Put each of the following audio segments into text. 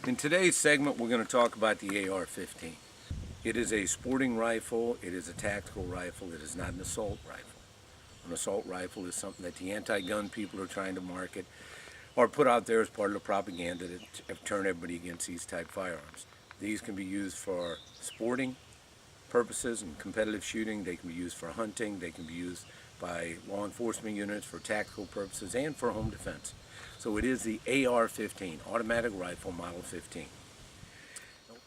In today's segment, we're going to talk about the AR-15. It is a sporting rifle, it is a tactical rifle, it is not an assault rifle. An assault rifle is something that the anti-gun people are trying to market or put out there as part of the propaganda to turn everybody against these type firearms. These can be used for sporting purposes and competitive shooting, they can be used for hunting, they can be used by law enforcement units for tactical purposes and for home defense. So it is the AR-15, Automatic Rifle Model 15.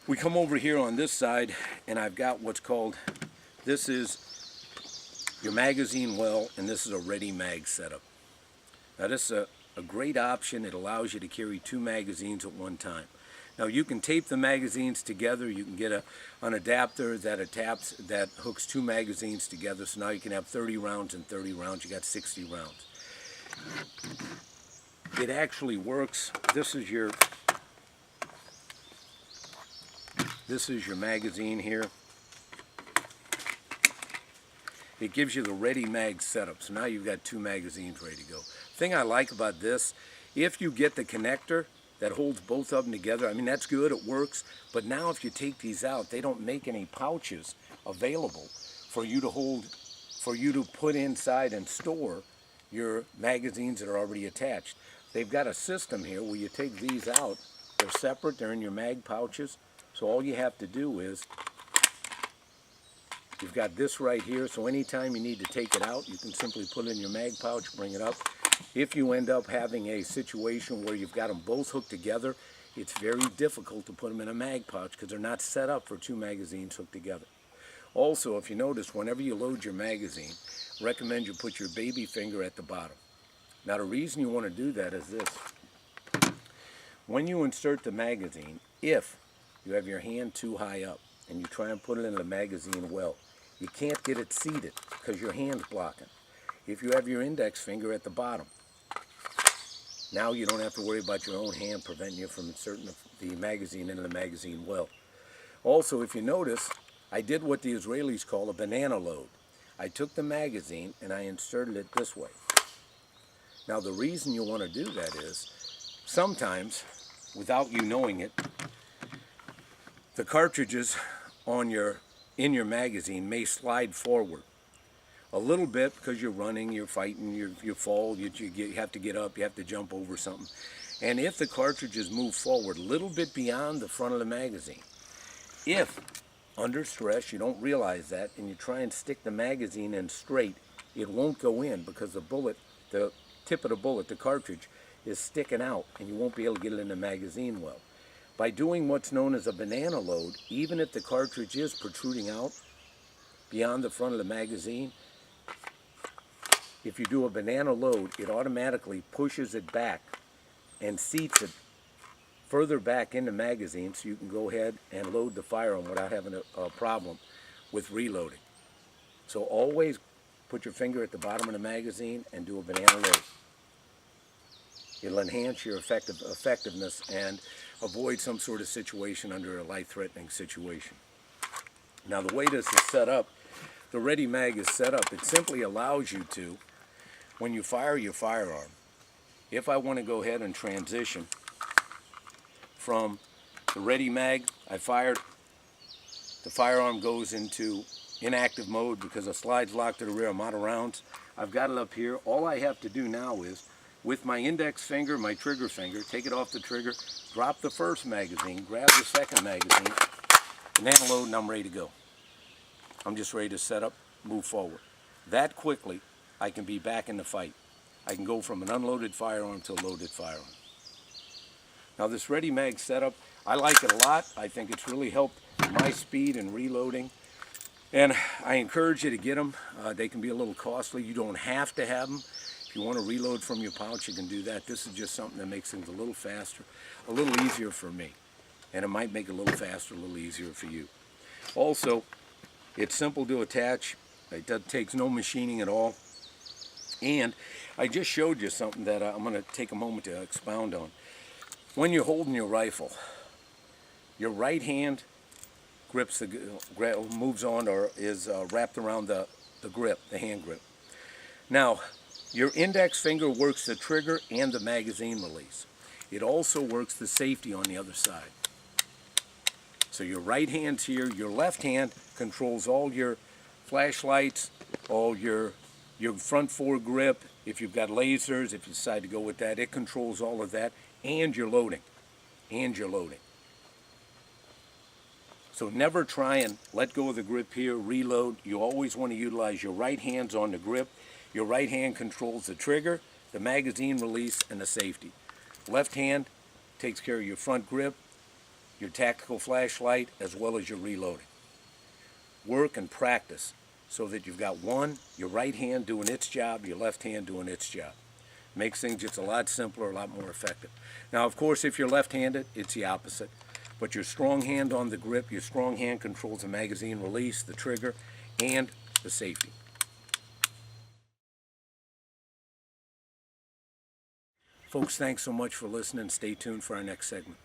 We come over here on this side and I've got what's called, this is your magazine well, and this is a Redi-Mag setup. Now this is a great option. It allows you to carry 2 magazines at one time. Now you can tape the magazines together. You can get an adapter that hooks 2 magazines together. So now you can have 30 rounds and 30 rounds. You got 60 rounds. It actually works. This is your magazine here. It gives you the Redi-Mag setup. So now you've got 2 magazines ready to go. The thing I like about this, if you get the connector that holds both of them together, I mean, that's good, it works. But now if you take these out, they don't make any pouches available for you to hold, for you to put inside and store your magazines that are already attached. They've got a system here where you take these out. They're separate, they're in your mag pouches. So all you have to do is, you've got this right here, so anytime you need to take it out, you can simply put it in your mag pouch, bring it up. If you end up having a situation where you've got them both hooked together, it's very difficult to put them in a mag pouch because they're not set up for 2 magazines hooked together. Also, if you notice, whenever you load your magazine, recommend you put your baby finger at the bottom. Now the reason you want to do that is this. When you insert the magazine, if you have your hand too high up and you try and put it in the magazine well, you can't get it seated because your hand's blocking. If you have your index finger at the bottom, now you don't have to worry about your own hand preventing you from inserting the magazine into the magazine well. Also, if you notice, I did what the Israelis call a banana load. I took the magazine and I inserted it this way. Now the reason you want to do that is, sometimes, without you knowing it, the cartridges in your magazine may slide forward a little bit because you're running, you're fighting, you fall, you have to get up, you have to jump over something. And if the cartridges move forward a little bit beyond the front of the magazine, if under stress you don't realize that and you try and stick the magazine in straight, it won't go in because the bullet, the tip of the bullet, the cartridge, is sticking out and you won't be able to get it in the magazine well. By doing what's known as a banana load, even if the cartridge is protruding out beyond the front of the magazine, if you do a banana load, it automatically pushes it back and seats it further back in the magazine so you can go ahead and load the firearm without having a problem with reloading. So always put your finger at the bottom of the magazine and do a banana load. It'll enhance your effectiveness and avoid some sort of situation under a life-threatening situation. Now the way this is set up, the Redi-Mag is set up, it simply allows you to, when you fire your firearm, if I want to go ahead and transition from the Redi-Mag, I fired, the firearm goes into inactive mode because the slide's locked to the rear, I'm out of rounds. I've got it up here. All I have to do now is, with my index finger, my trigger finger, take it off the trigger, drop the first magazine, grab the second magazine, banana load, and I'm ready to go. I'm just ready to set up, move forward. That quickly, I can be back in the fight. I can go from an unloaded firearm to a loaded firearm. Now this Redi-Mag setup, I like it a lot. I think it's really helped my speed and reloading. And I encourage you to get them. They can be a little costly. You don't have to have them. If you want to reload from your pouch, you can do that. This is just something that makes things a little faster, a little easier for me. And it might make it a little faster, a little easier for you. Also, it's simple to attach. It takes no machining at all. And I just showed you something that I'm going to take a moment to expound on. When you're holding your rifle, your right hand grips moves on or is wrapped around the grip, the hand grip. Now, your index finger works the trigger and the magazine release. it also works the safety on the other side. So your right hand's here, your left hand controls all your flashlights, all your front foregrip. If you've got lasers, if you decide to go with that, it controls all of that, and your loading, So never try and let go of the grip here, reload. You always want to utilize your right hands on the grip. Your right hand controls the trigger, the magazine release, and the safety. Left hand takes care of your front grip, your tactical flashlight, as well as your reloading. Work and practice so that you've got your right hand doing its job, your left hand doing its job. Makes things just a lot simpler, a lot more effective. Now, of course, if you're left-handed, it's the opposite. But your strong hand on the grip, your strong hand controls the magazine release, the trigger, and the safety. Folks, thanks so much for listening. Stay tuned for our next segment.